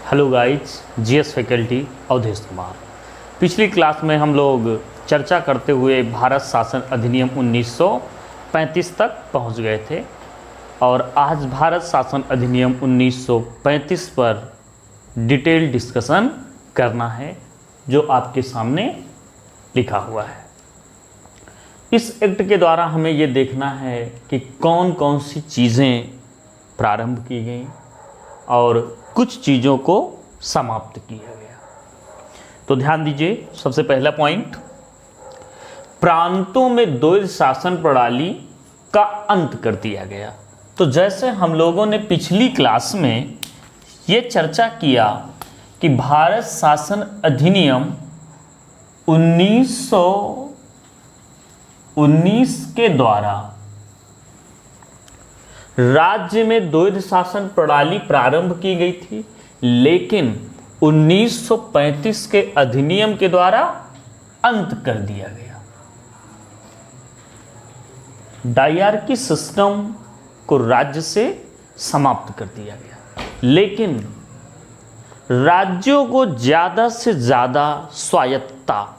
Hello guys, GS faculty Avdhesh Kumar. पिछली class में हम लोग चर्चा करते हुए भारत शासन अधिनियम 1935 तक पहुंच गए थे और आज भारत शासन अधिनियम 1935 पर डिटेल डिस्कशन करना है, जो आपके सामने लिखा हुआ है। इस एक्ट के द्वारा हमें ये देखना है कि कौन कौन सी चीज़ें प्रारंभ की गई और कुछ चीज़ों को समाप्त किया गया। तो ध्यान दीजिए, सबसे पहला पॉइंट, प्रांतों में द्वैध शासन प्रणाली का अंत कर दिया गया। तो जैसे हम लोगों ने पिछली क्लास में ये चर्चा किया कि भारत शासन अधिनियम 1919 के द्वारा राज्य में द्वैध शासन प्रणाली प्रारंभ की गई थी, लेकिन 1935 के अधिनियम के द्वारा अंत कर दिया गया। डायरकी सिस्टम को राज्य से समाप्त कर दिया गया, लेकिन राज्यों को ज़्यादा से ज़्यादा स्वायत्तता,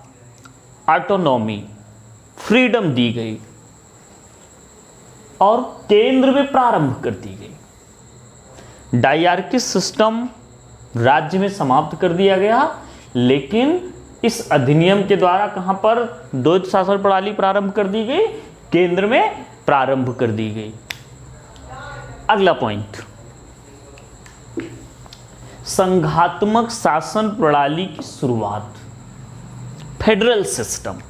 ऑटोनॉमी, फ्रीडम दी गई और केंद्र में प्रारंभ कर दी गई। डायरकी सिस्टम राज्य में समाप्त कर दिया गया, लेकिन इस अधिनियम के द्वारा कहां पर द्वैध शासन प्रणाली प्रारंभ कर दी गई? केंद्र में प्रारंभ कर दी गई। अगला पॉइंट, संघात्मक शासन प्रणाली की शुरुआत, फेडरल सिस्टम।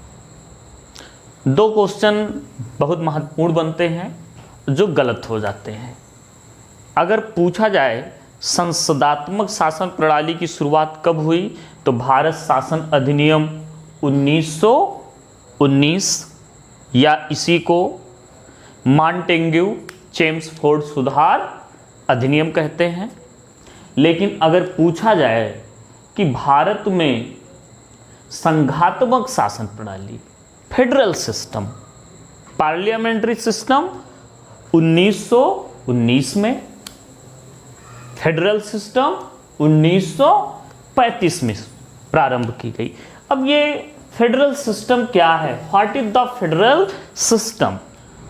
दो क्वेश्चन बहुत महत्वपूर्ण बनते हैं जो गलत हो जाते हैं। अगर पूछा जाए संसदात्मक शासन प्रणाली की शुरुआत कब हुई, तो भारत शासन अधिनियम 1919 या इसी को मॉन्टेग्यू चेम्सफोर्ड सुधार अधिनियम कहते हैं। लेकिन अगर पूछा जाए कि भारत में संघात्मक शासन प्रणाली, फेडरल सिस्टम, पार्लियामेंट्री सिस्टम 1919 में, फेडरल सिस्टम 1935 में प्रारंभ की गई। अब ये फेडरल सिस्टम क्या है? What is the federal system?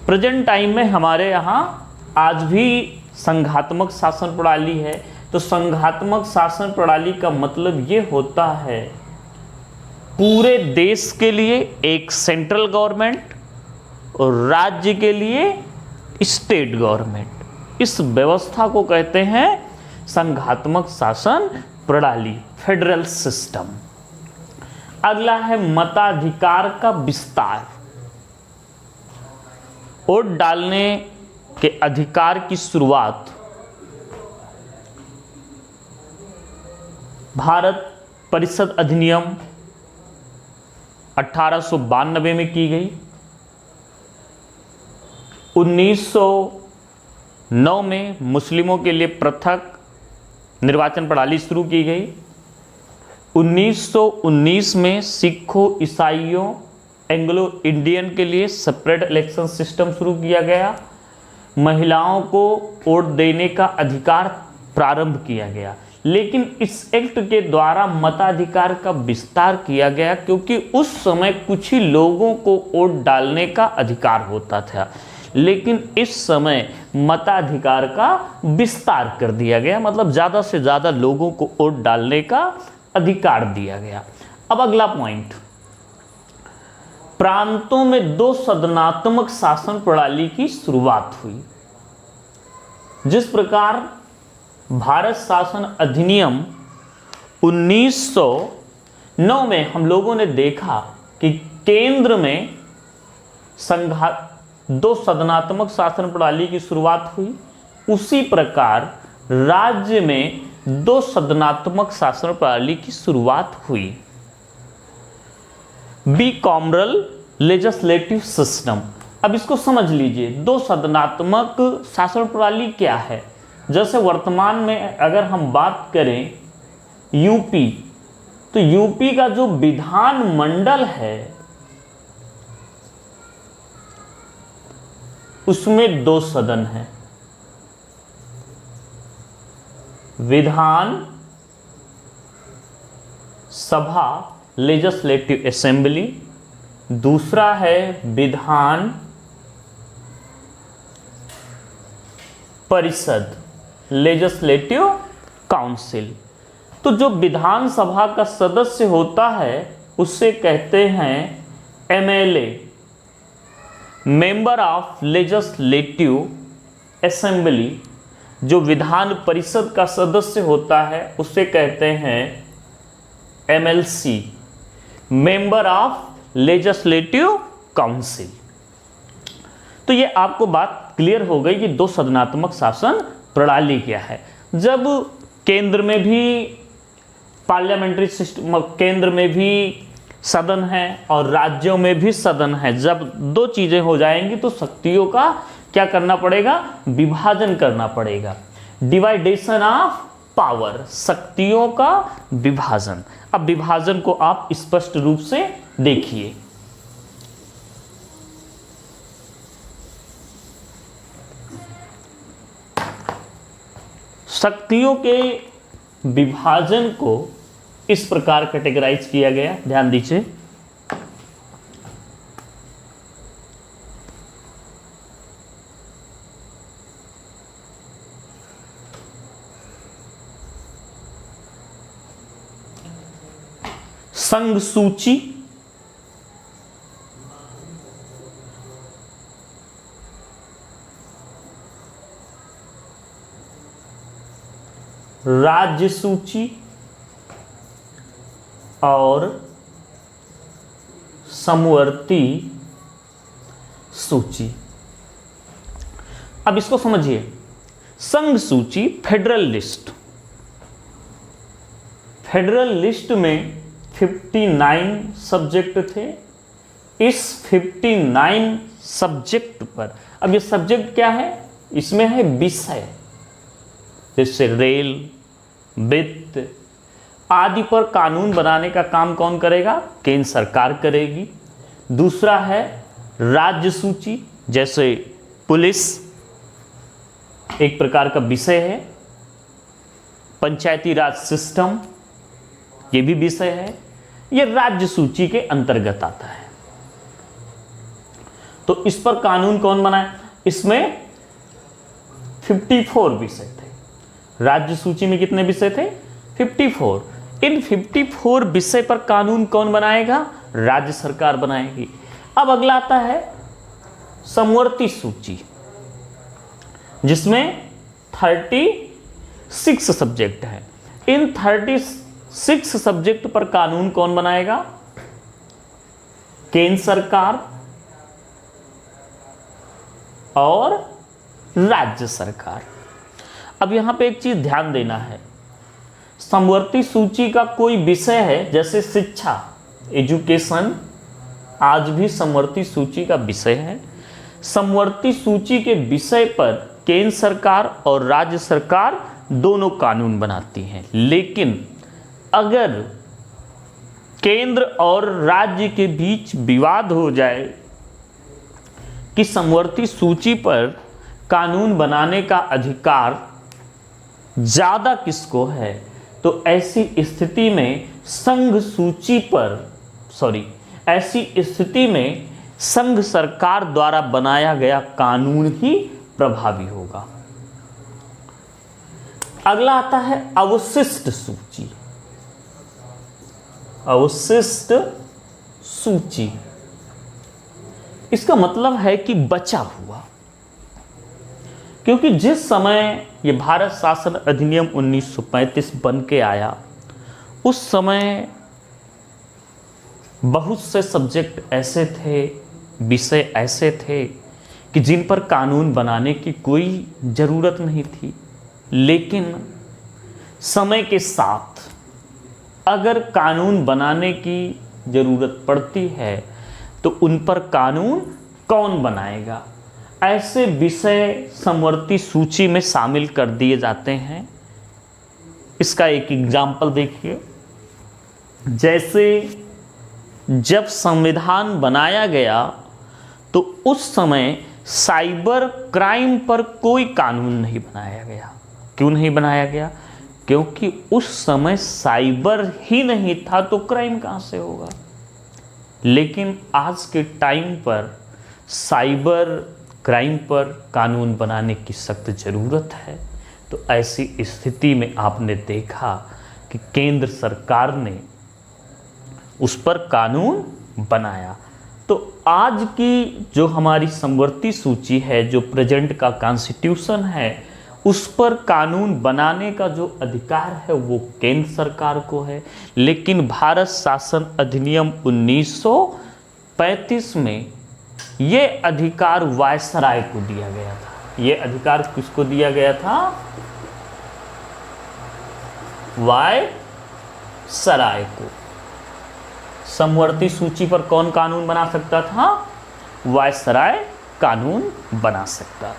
Present time में हमारे यहाँ आज भी संघात्मक शासन प्रणाली है। तो संघात्मक शासन प्रणाली का मतलब ये होता है पूरे देश के लिए एक सेंट्रल गवर्नमेंट और राज्य के लिए स्टेट गवर्नमेंट। इस व्यवस्था को कहते हैं संघात्मक शासन प्रणाली, फेडरल सिस्टम। अगला है मताधिकार का विस्तार। वोट डालने के अधिकार की शुरुआत भारत परिषद अधिनियम 1892 में की गई। 1909 में मुस्लिमों के लिए पृथक निर्वाचन प्रणाली शुरू की गई। 1919 में सिखों, ईसाइयों, एंग्लो इंडियन के लिए सेपरेट इलेक्शन सिस्टम शुरू किया गया। महिलाओं को वोट देने का अधिकार प्रारंभ किया गया, लेकिन इस एक्ट के द्वारा मताधिकार का विस्तार किया गया, क्योंकि उस समय कुछ ही लोगों को वोट डालने का अधिकार होता था, लेकिन इस समय मताधिकार का विस्तार कर दिया गया, मतलब ज़्यादा से ज़्यादा लोगों को वोट डालने का अधिकार दिया गया। अब अगला पॉइंट, प्रांतों में दो सदनात्मक शासन प्रणाली की शुरुआत हुई। जिस प्रकार भारत शासन अधिनियम 1909 में हम लोगों ने देखा कि केंद्र में दो सदनात्मक शासन प्रणाली की शुरुआत हुई, उसी प्रकार राज्य में दो सदनात्मक शासन प्रणाली की शुरुआत हुई। बिकॉमरल लेजिस्लेटिव सिस्टम। अब इसको समझ लीजिए, दो सदनात्मक शासन प्रणाली क्या है। जैसे वर्तमान में अगर हम बात करें यूपी, तो यूपी का जो विधान मंडल है उसमें दो सदन हैं, विधान सभा लेजिस्लेटिव असेंबली, दूसरा है विधान परिषद लेजिस्लेटिव काउंसिल। तो जो विधानसभा का सदस्य होता है उससे कहते हैं MLA, member of legislative assembly. जो विधान परिषद का सदस्य होता है उससे कहते हैं MLC, member of legislative council. तो ये आपको बात क्लियर हो गई कि दो सदनात्मक शासन प्रणाली क्या है। जब केंद्र में भी पार्लियामेंट्री सिस्टम, केंद्र में भी सदन है और राज्यों में भी सदन है, जब दो चीजें हो जाएंगी तो शक्तियों का क्या करना पड़ेगा, विभाजन करना पड़ेगा, डिवाइडेशन ऑफ पावर, शक्तियों का विभाजन। अब विभाजन को आप स्पष्ट रूप से देखिए। शक्तियों के विभाजन को इस प्रकार कैटेगराइज किया गया, ध्यान दीजिए। संघ सूची, राज्य सूची और समवर्ती सूची। अब इसको समझिए। संघ सूची फेडरल लिस्ट, फेडरल लिस्ट में 59 सब्जेक्ट थे। इस 59 सब्जेक्ट पर, अब ये सब्जेक्ट क्या है, इसमें है विषय, जैसे रेल, वित्त आदि पर कानून बनाने का काम कौन करेगा, केंद्र सरकार करेगी। दूसरा है राज्य सूची, जैसे पुलिस एक प्रकार का विषय है, पंचायती राज सिस्टम ये भी विषय है, ये राज्य सूची के अंतर्गत आता है। तो इस पर कानून कौन बनाए, इसमें 54 विषय थे। राज्य सूची में कितने विषय थे, 54। इन 54 विषय पर कानून कौन बनाएगा, राज्य सरकार बनाएगी। अब अगला आता है समवर्ती सूची, जिसमें 36 सब्जेक्ट हैं। इन 36 सब्जेक्ट पर कानून कौन बनाएगा, केंद्र सरकार और राज्य सरकार। अब यहां पे एक चीज ध्यान देना है, समवर्ती सूची का कोई विषय है, जैसे शिक्षा, एजुकेशन आज भी समवर्ती सूची का विषय है। समवर्ती सूची के विषय पर केंद्र सरकार और राज्य सरकार दोनों कानून बनाती हैं। लेकिन अगर केंद्र और राज्य के बीच विवाद हो जाए कि समवर्ती सूची पर कानून बनाने का अधिकार ज्यादा किसको है, तो ऐसी स्थिति में ऐसी स्थिति में संघ सरकार द्वारा बनाया गया कानून ही प्रभावी होगा। अगला आता है अवशिष्ट सूची। अवशिष्ट सूची इसका मतलब है कि बचा हुआ, क्योंकि जिस समय ये भारत शासन अधिनियम 1935 बन के आया, उस समय बहुत से सब्जेक्ट ऐसे थे, विषय ऐसे थे कि जिन पर कानून बनाने की कोई ज़रूरत नहीं थी। लेकिन समय के साथ अगर कानून बनाने की ज़रूरत पड़ती है तो उन पर कानून कौन बनाएगा, ऐसे विषय समवर्ती सूची में शामिल कर दिए जाते हैं। इसका एक एग्जाम्पल देखिए, जैसे जब संविधान बनाया गया तो उस समय साइबर क्राइम पर कोई कानून नहीं बनाया गया। क्यों नहीं बनाया गया? क्योंकि उस समय साइबर ही नहीं था तो क्राइम कहां से होगा। लेकिन आज के टाइम पर साइबर क्राइम पर कानून बनाने की सख्त ज़रूरत है। तो ऐसी स्थिति में आपने देखा कि केंद्र सरकार ने उस पर कानून बनाया। तो आज की जो हमारी समवर्ती सूची है, जो प्रेजेंट का कॉन्स्टिट्यूशन है, उस पर कानून बनाने का जो अधिकार है वो केंद्र सरकार को है। लेकिन भारत शासन अधिनियम 1935 में ये अधिकार वायसराय को दिया गया था। ये अधिकार किसको दिया गया था? वायसराय को। समवर्ती सूची पर कौन कानून बना सकता था? वायसराय कानून बना सकता था।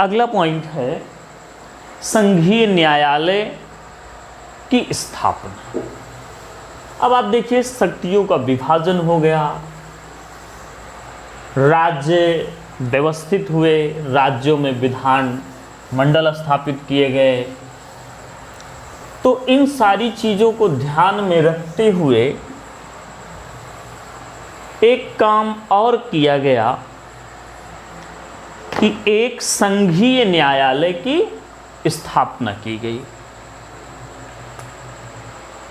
अगला पॉइंट है संघीय न्यायालय की स्थापना। अब आप देखिए, शक्तियों का विभाजन हो गया, राज्य व्यवस्थित हुए, राज्यों में विधान मंडल स्थापित किए गए। तो इन सारी चीज़ों को ध्यान में रखते हुए एक काम और किया गया कि एक संघीय न्यायालय की स्थापना की गई।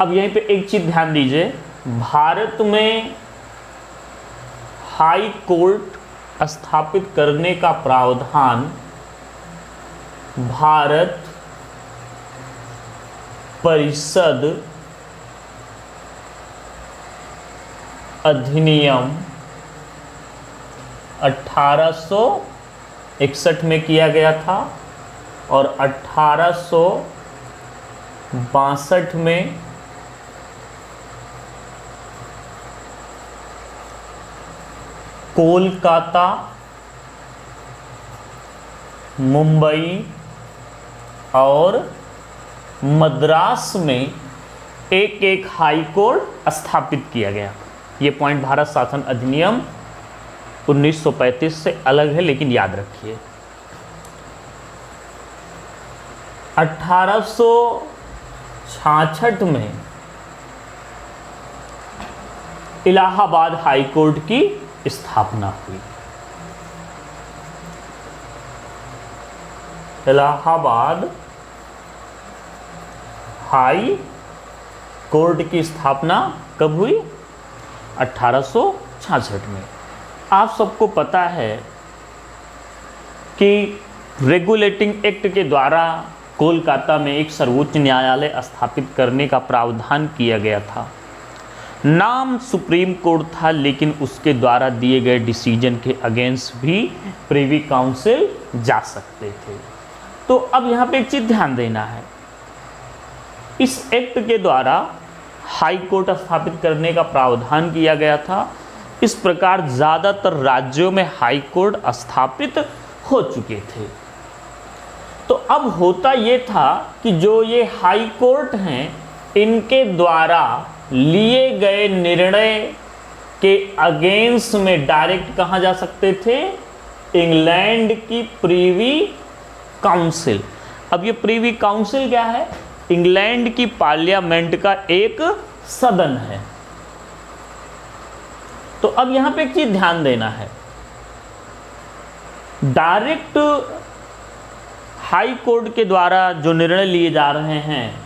अब यहीं पे एक चीज ध्यान दीजिए, भारत में हाई कोर्ट स्थापित करने का प्रावधान भारत परिषद अधिनियम 1861 में किया गया था और 1862 में कोलकाता, मुंबई और मद्रास में एक एक हाई कोर्ट स्थापित किया गया। ये पॉइंट भारत शासन अधिनियम 1935 से अलग है, लेकिन याद रखिए 1866 में इलाहाबाद हाई कोर्ट की स्थापना हुई। इलाहाबाद हाई कोर्ट की स्थापना कब हुई? 1866 में। आप सबको पता है कि रेगुलेटिंग एक्ट के द्वारा कोलकाता में एक सर्वोच्च न्यायालय स्थापित करने का प्रावधान किया गया था। नाम सुप्रीम कोर्ट था, लेकिन उसके द्वारा दिए गए डिसीजन के अगेंस्ट भी प्रिवी काउंसिल जा सकते थे। तो अब यहाँ पे एक चीज ध्यान देना है, इस एक्ट के द्वारा हाई कोर्ट स्थापित करने का प्रावधान किया गया था। इस प्रकार ज़्यादातर राज्यों में हाई कोर्ट स्थापित हो चुके थे। तो अब होता ये था कि जो ये हाई कोर्ट हैं, इनके द्वारा लिए गए निर्णय के अगेंस्ट में डायरेक्ट कहाँ जा सकते थे? इंग्लैंड की प्रीवी काउंसिल। अब ये प्रीवी काउंसिल क्या है? इंग्लैंड की पार्लियामेंट का एक सदन है। तो अब यहां पे एक चीज ध्यान देना है, डायरेक्ट हाई कोर्ट के द्वारा जो निर्णय लिए जा रहे हैं,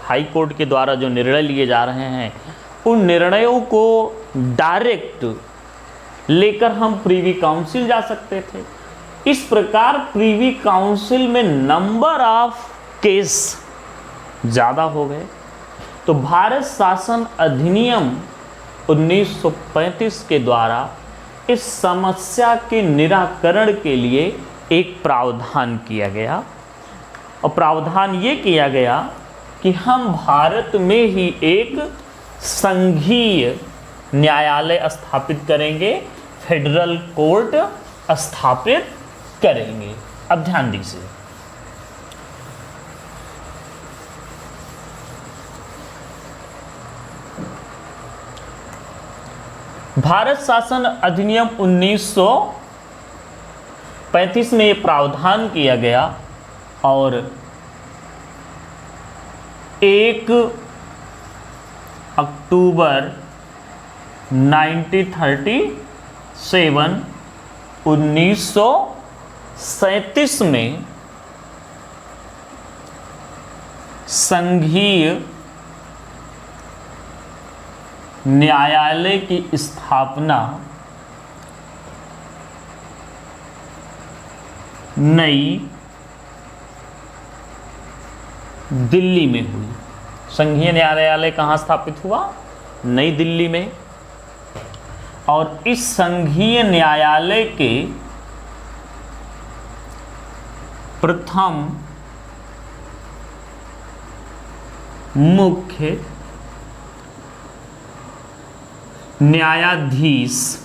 हाई कोर्ट के द्वारा जो निर्णय लिए जा रहे हैं, उन निर्णयों को डायरेक्ट लेकर हम प्रीवी काउंसिल जा सकते थे। इस प्रकार प्रीवी काउंसिल में नंबर ऑफ केस ज़्यादा हो गए। तो भारत शासन अधिनियम 1935 के द्वारा इस समस्या के निराकरण के लिए एक प्रावधान किया गया, और प्रावधान ये किया गया कि हम भारत में ही एक संघीय न्यायालय स्थापित करेंगे, फेडरल कोर्ट स्थापित करेंगे। अब ध्यान दीजिए, भारत शासन अधिनियम 1935 में ये प्रावधान किया गया और 1 अक्टूबर 1937 में संघीय न्यायालय की स्थापना नई दिल्ली में हुई। संघीय न्यायालय कहाँ स्थापित हुआ? नई दिल्ली में। और इस संघीय न्यायालय के प्रथम मुख्य न्यायाधीश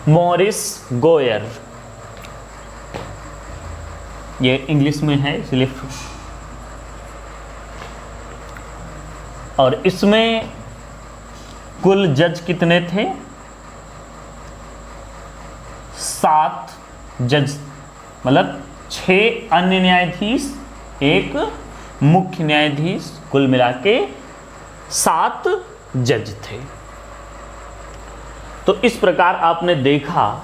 मोरिस गोयर, ये इंग्लिश में है इसलिए। और इसमें कुल जज कितने थे? 7 जज, मतलब 6 अन्य न्यायाधीश, एक मुख्य न्यायाधीश, कुल मिला के 7 जज थे। तो इस प्रकार आपने देखा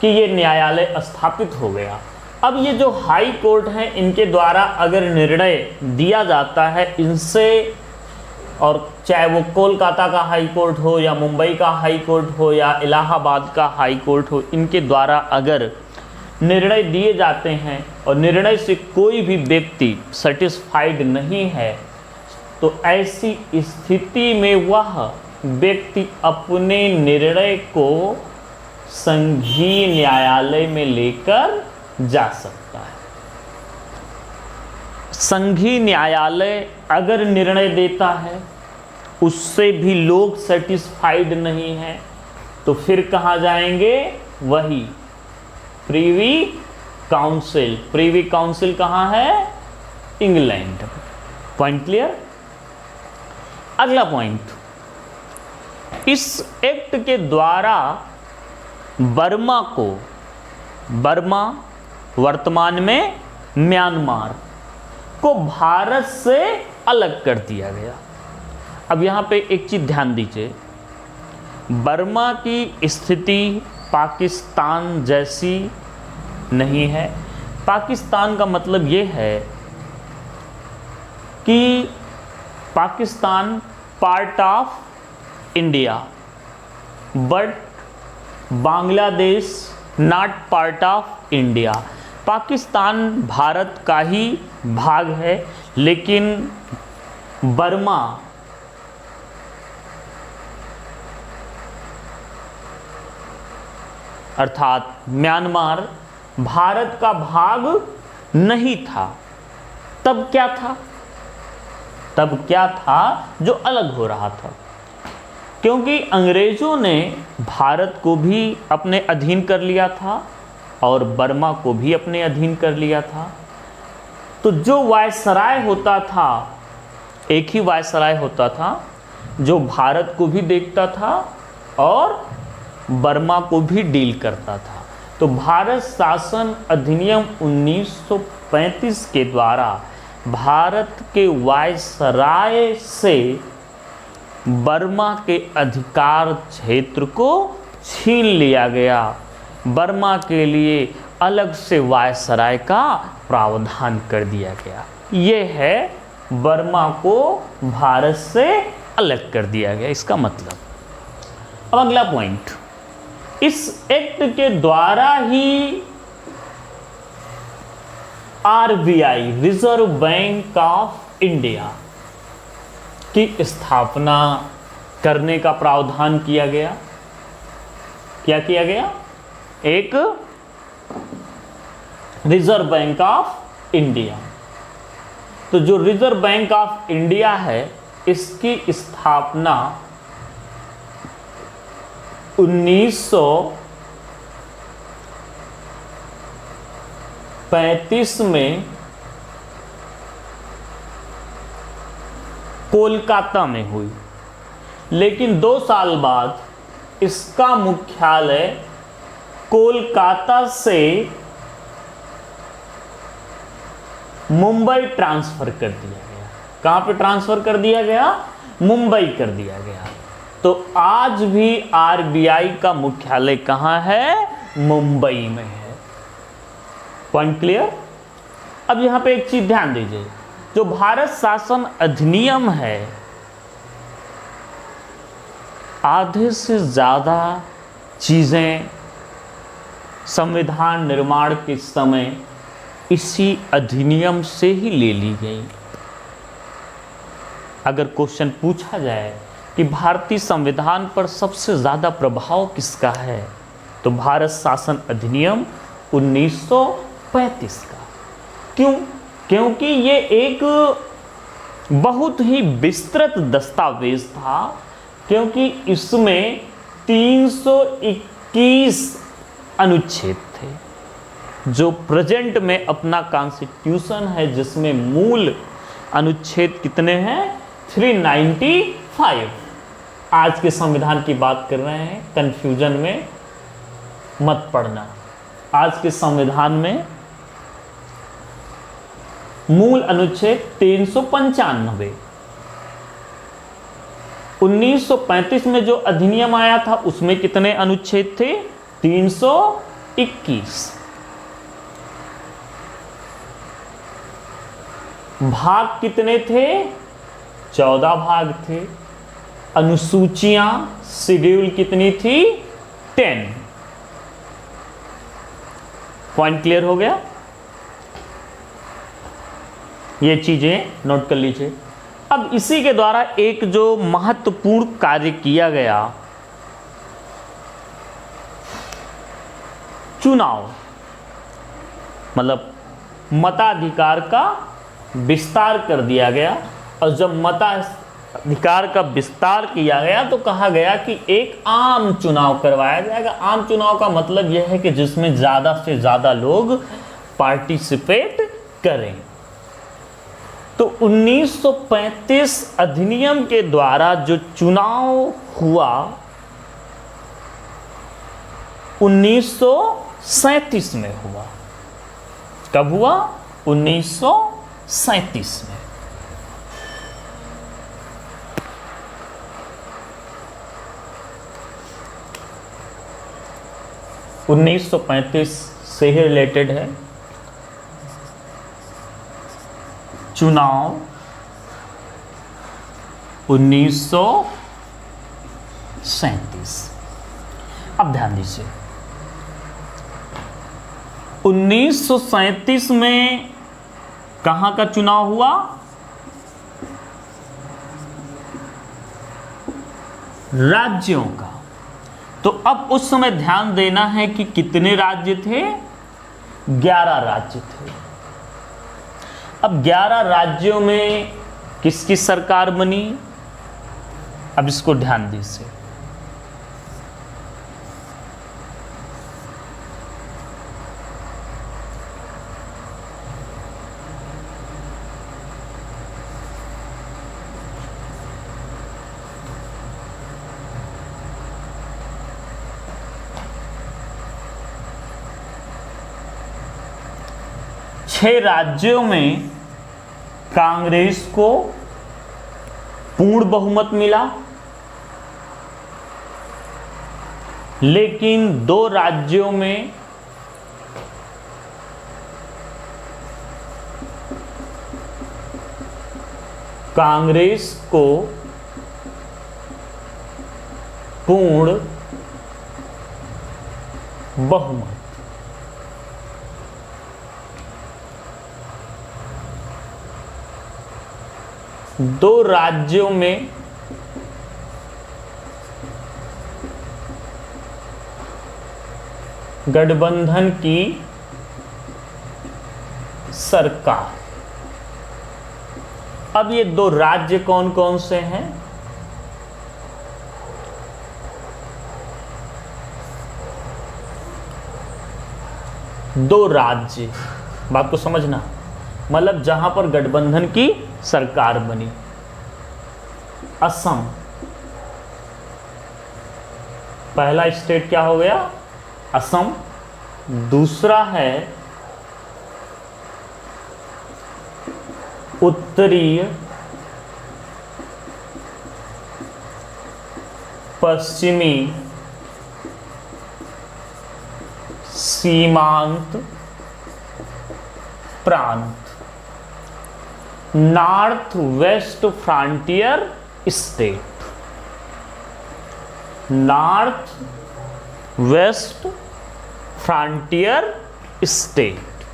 कि ये न्यायालय स्थापित हो गया। अब ये जो हाई कोर्ट हैं, इनके द्वारा अगर निर्णय दिया जाता है इनसे, और चाहे वो कोलकाता का हाई कोर्ट हो या मुंबई का हाई कोर्ट हो या इलाहाबाद का हाई कोर्ट हो, इनके द्वारा अगर निर्णय दिए जाते हैं और निर्णय से कोई भी व्यक्ति सेटिस्फाइड नहीं है, तो ऐसी स्थिति में वह व्यक्ति अपने निर्णय को संघीय न्यायालय में लेकर जा सकता है। संघीय न्यायालय अगर निर्णय देता है उससे भी लोग सेटिस्फाइड नहीं हैं, तो फिर कहाँ जाएंगे? वही प्रिवी काउंसिल। प्रिवी काउंसिल कहाँ है? इंग्लैंड। Point clear? अगला पॉइंट, इस एक्ट के द्वारा बर्मा वर्तमान में म्यांमार को भारत से अलग कर दिया गया। अब यहाँ पे एक चीज़ ध्यान दीजिए, बर्मा की स्थिति पाकिस्तान जैसी नहीं है। पाकिस्तान का मतलब ये है कि Pakistan part of India, but Bangladesh not part of India. Pakistan Bharat का ही भाग है, लेकिन बर्मा अर्थात म्यांमार भारत का भाग नहीं था। तब क्या था? तब क्या था जो अलग हो रहा था? क्योंकि अंग्रेज़ों ने भारत को भी अपने अधीन कर लिया था और बर्मा को भी अपने अधीन कर लिया था। तो जो वायसराय होता था, एक ही वायसराय होता था जो भारत को भी देखता था और बर्मा को भी डील करता था। तो भारत शासन अधिनियम 1935 के द्वारा भारत के वायसराय से बर्मा के अधिकार क्षेत्र को छीन लिया गया। बर्मा के लिए अलग से वायसराय का प्रावधान कर दिया गया। ये है बर्मा को भारत से अलग कर दिया गया, इसका मतलब। अब अगला पॉइंट, इस एक्ट के द्वारा ही RBI, reserve bank of India की स्थापना करने का प्रावधान किया गया। क्या किया गया? एक रिजर्व बैंक ऑफ इंडिया। तो जो रिजर्व बैंक ऑफ इंडिया है, इसकी स्थापना 1935 में कोलकाता में हुई, लेकिन 2 साल बाद इसका मुख्यालय कोलकाता से मुंबई ट्रांसफर कर दिया गया। कहां पे ट्रांसफर कर दिया गया? मुंबई कर दिया गया। तो आज भी आरबीआई का मुख्यालय कहां है? मुंबई में है। Point clear? अब यहां पे एक चीज ध्यान दीजिए, जो भारत शासन अधिनियम है, आधे से ज्यादा चीजें संविधान निर्माण के समय इसी अधिनियम से ही ले ली गई। अगर क्वेश्चन पूछा जाए कि भारतीय संविधान पर सबसे ज्यादा प्रभाव किसका है, तो भारत शासन अधिनियम 1935 का। क्यों? क्योंकि ये एक बहुत ही विस्तृत दस्तावेज था, क्योंकि इसमें 321 अनुच्छेद थे, जो प्रेजेंट में अपना कॉन्स्टिट्यूशन है, जिसमें मूल अनुच्छेद कितने हैं? 395। आज के संविधान की बात कर रहे हैं, कंफ्यूजन में मत पड़ना। आज के संविधान में मूल अनुच्छेद 395। 1935 में जो अधिनियम आया था उसमें कितने अनुच्छेद थे? 321। भाग कितने थे? 14 भाग थे। अनुसूचियां, शेड्यूल कितनी थी? 10। पॉइंट क्लियर हो गया? ये चीजें नोट कर लीजिए। अब इसी के द्वारा एक जो महत्वपूर्ण कार्य किया गया, चुनाव, मतलब मताधिकार का विस्तार कर दिया गया। और जब मताधिकार का विस्तार किया गया तो कहा गया कि एक आम चुनाव करवाया जाएगा। आम चुनाव का मतलब यह है कि जिसमें ज्यादा से ज्यादा लोग पार्टिसिपेट करें। तो 1935 अधिनियम के द्वारा जो चुनाव हुआ 1937 में हुआ। कब हुआ? 1937 में। उन्नीस सौ 1935 से ही रिलेटेड है चुनाव 1937। अब ध्यान दीजिए, 1937 में कहां का चुनाव हुआ? राज्यों का। तो अब उस समय ध्यान देना है कि कितने राज्य थे? 11 राज्य थे। अब 11 राज्यों में किसकी सरकार बनी? अब इसको ध्यान दीजिए। छह राज्यों में कांग्रेस को पूर्ण बहुमत मिला, लेकिन 2 राज्यों में कांग्रेस को पूर्ण बहुमत। दो राज्यों में गठबंधन की सरकार। अब ये 2 राज्य कौन कौन से हैं? 2 राज्य, बात को समझना, मतलब जहां पर गठबंधन की सरकार बनी। असम पहला स्टेट क्या हो गया, असम। दूसरा है उत्तरी पश्चिमी सीमांत प्रांत, north west frontier state, north west frontier state.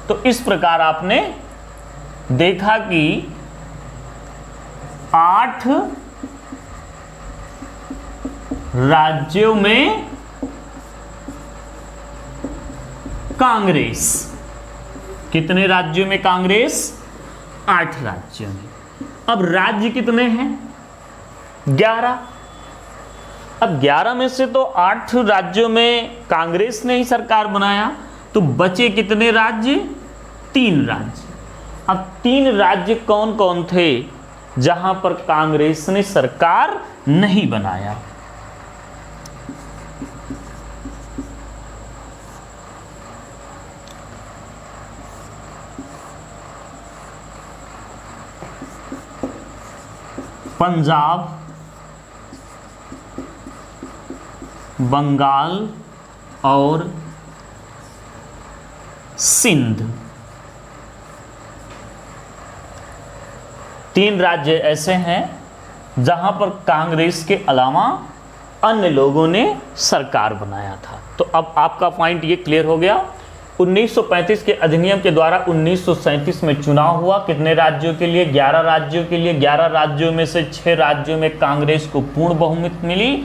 तो इस प्रकार आपने देखा कि 8 राज्यों में कांग्रेस, कितने राज्यों में कांग्रेस, 8 राज्यों में। अब राज्य कितने हैं, 11। अब 11 में से तो 8 राज्यों में कांग्रेस ने ही सरकार बनाया, तो बचे कितने राज्य, 3 राज्य। अब 3 राज्य कौन कौन थे जहां पर कांग्रेस ने सरकार नहीं बनाया। पंजाब, बंगाल और सिंध। 3 राज्य ऐसे हैं जहां पर कांग्रेस के अलावा अन्य लोगों ने सरकार बनाया था। तो अब आपका पॉइंट ये क्लियर हो गया। 1935 के अधिनियम के द्वारा 1937 में चुनाव हुआ, कितने राज्यों के लिए, 11 राज्यों के लिए। 11 राज्यों में से 6 राज्यों में कांग्रेस को पूर्ण बहुमत मिली,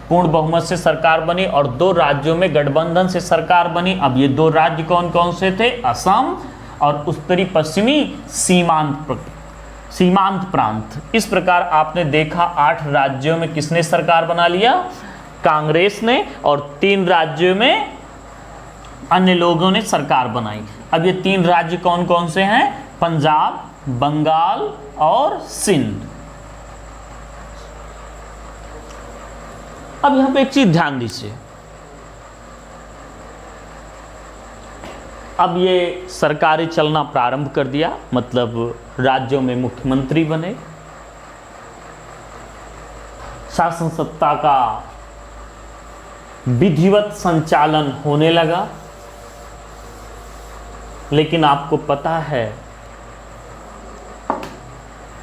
पूर्ण बहुमत से सरकार बनी, और 2 राज्यों में गठबंधन से सरकार बनी। अब ये 2 राज्य कौन कौन से थे, असम और उत्तरी पश्चिमी सीमांत प्रांत। इस प्रकार आपने देखा 8 राज्यों में किसने सरकार बना लिया, कांग्रेस ने, और 3 राज्यों में अन्य लोगों ने सरकार बनाई। अब ये 3 राज्य कौन कौन से हैं, पंजाब, बंगाल और सिंध। अब यहां पे एक चीज ध्यान दीजिए, अब ये सरकारें चलना प्रारंभ कर दिया, मतलब राज्यों में मुख्यमंत्री बने, शासन सत्ता का विधिवत संचालन होने लगा। लेकिन आपको पता है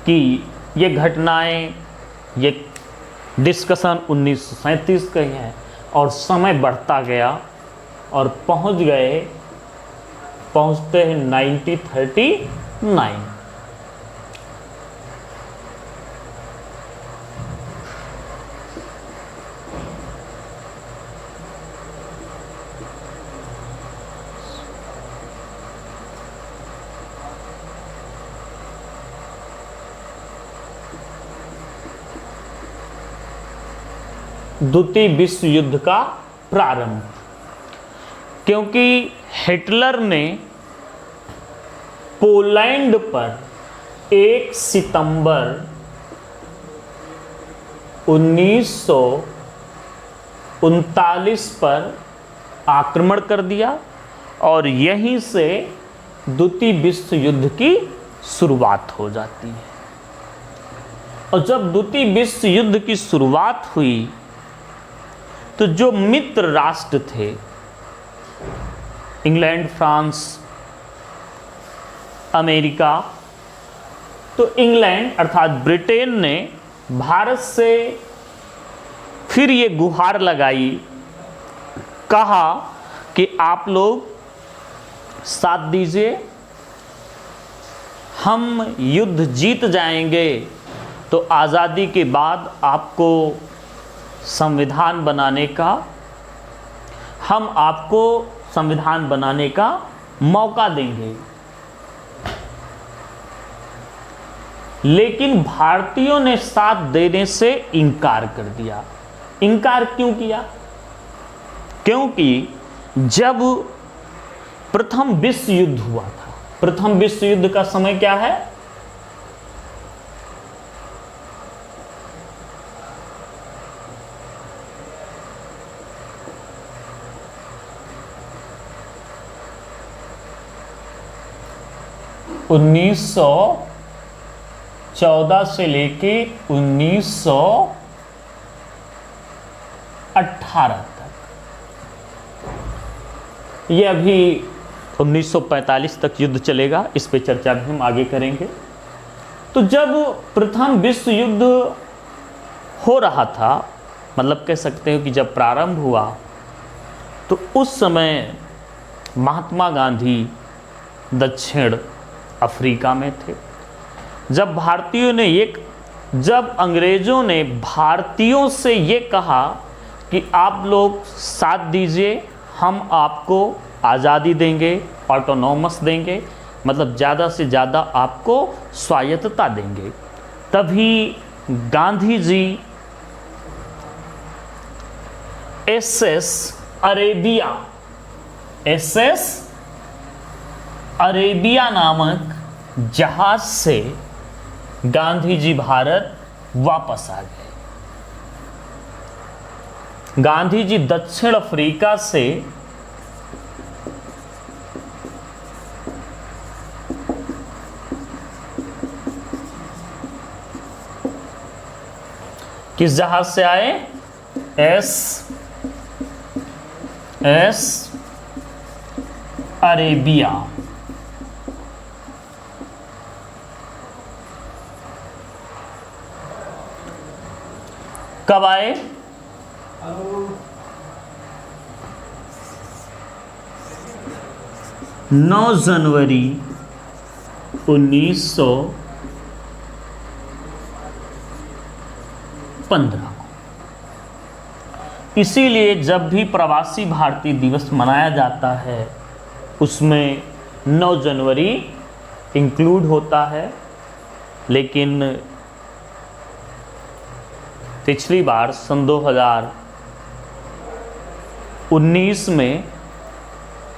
कि ये घटनाएं, ये डिस्कशन 1937 का ही है, और समय बढ़ता गया और पहुंचते हैं 1939। द्वितीय विश्व युद्ध का प्रारंभ, क्योंकि हिटलर ने पोलैंड पर 1 सितंबर 1939 पर आक्रमण कर दिया, और यहीं से द्वितीय विश्व युद्ध की शुरुआत हो जाती है। और जब द्वितीय विश्व युद्ध की शुरुआत हुई तो जो मित्र राष्ट्र थे, इंग्लैंड, फ्रांस, अमेरिका, तो इंग्लैंड अर्थात ब्रिटेन ने भारत से फिर ये गुहार लगाई, कहा कि आप लोग साथ दीजिए, हम युद्ध जीत जाएंगे तो आज़ादी के बाद आपको संविधान बनाने का, हम आपको संविधान बनाने का मौका देंगे। लेकिन भारतीयों ने साथ देने से इनकार कर दिया। इनकार क्यों किया? क्योंकि जब प्रथम विश्व युद्ध हुआ था। प्रथम विश्व युद्ध का समय क्या है? उन्नीस सौ 14 से लेके 1918 तक। ये अभी 1945 तक युद्ध चलेगा, इस पे चर्चा भी हम आगे करेंगे। तो जब प्रथम विश्व युद्ध हो रहा था, मतलब कह सकते हो कि जब प्रारंभ हुआ, तो उस समय महात्मा गांधी दक्षिण अफ्रीका में थे। जब अंग्रेज़ों ने भारतीयों से ये कहा कि आप लोग साथ दीजिए, हम आपको आज़ादी देंगे, ऑटोनॉमस देंगे, मतलब ज़्यादा से ज़्यादा आपको स्वायत्तता देंगे, तभी गांधी जी एसएस अरेबिया नामक जहाज से गांधी जी भारत वापस आ गए। गांधी जी दक्षिण अफ्रीका से किस जहाज से आए? S Arabia. कब आए? 9 जनवरी 1915 को। इसीलिए जब भी प्रवासी भारतीय दिवस मनाया जाता है, उसमें 9 जनवरी इंक्लूड होता है। लेकिन पिछली बार सन 2019 में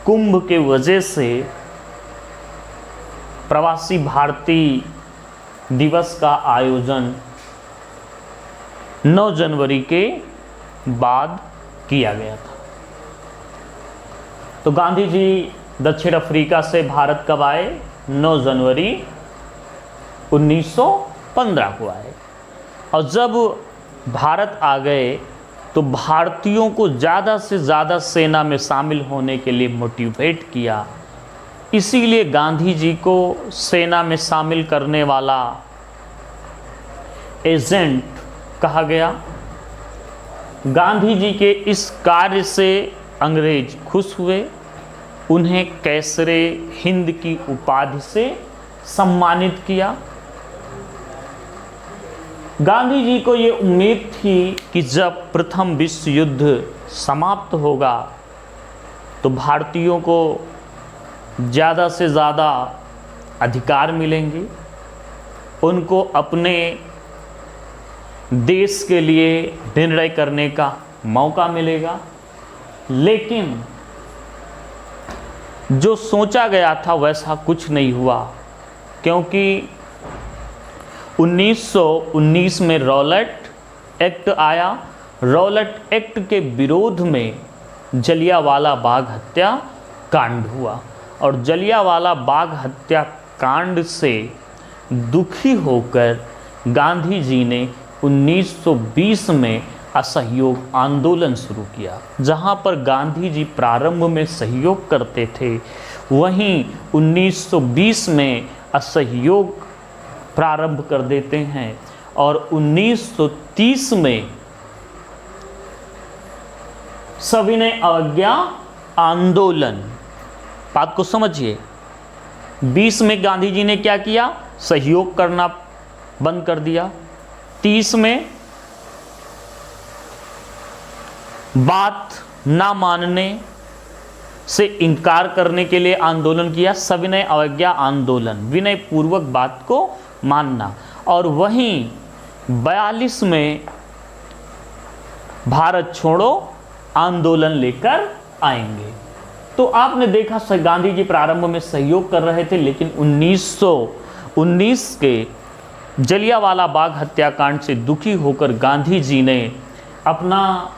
कुंभ के वजह से प्रवासी भारतीय दिवस का आयोजन 9 जनवरी के बाद किया गया था। तो गांधी जी दक्षिण अफ्रीका से भारत कब आए? 9 जनवरी 1915 को आए। और जब भारत आ गए तो भारतीयों को ज़्यादा से ज़्यादा सेना में शामिल होने के लिए मोटिवेट किया। इसीलिए गांधी जी को सेना में शामिल करने वाला एजेंट कहा गया। गांधी जी के इस कार्य से अंग्रेज खुश हुए, उन्हें कैसरे हिंद की उपाधि से सम्मानित किया। गांधी जी को ये उम्मीद थी कि जब प्रथम विश्व युद्ध समाप्त होगा तो भारतीयों को ज़्यादा से ज़्यादा अधिकार मिलेंगे, उनको अपने देश के लिए निर्णय करने का मौका मिलेगा। लेकिन जो सोचा गया था वैसा कुछ नहीं हुआ, क्योंकि 1919 में रॉलेट एक्ट आया। रॉलेट एक्ट के विरोध में जलियांवाला बाग हत्या कांड हुआ, और जलियांवाला बाग हत्या कांड से दुखी होकर गांधी जी ने 1920 में असहयोग आंदोलन शुरू किया। जहां पर गांधी जी प्रारंभ में सहयोग करते थे, वहीं 1920 में असहयोग प्रारंभ कर देते हैं, और 1930 में सविनय अवज्ञा आंदोलन। बात को समझिए, 20 में गांधी जी ने क्या किया? सहयोग करना बंद कर दिया। 30 में बात ना मानने से इनकार करने के लिए आंदोलन किया, सविनय अवज्ञा आंदोलन, विनय पूर्वक बात को मानना। और वहीं 42 में भारत छोड़ो आंदोलन लेकर आएंगे। तो तो आपने देखा गांधी जी प्रारंभ में सहयोग कर रहे थे, लेकिन 1919 के जलियांवाला बाग हत्याकांड से दुखी होकर गांधी जी ने अपना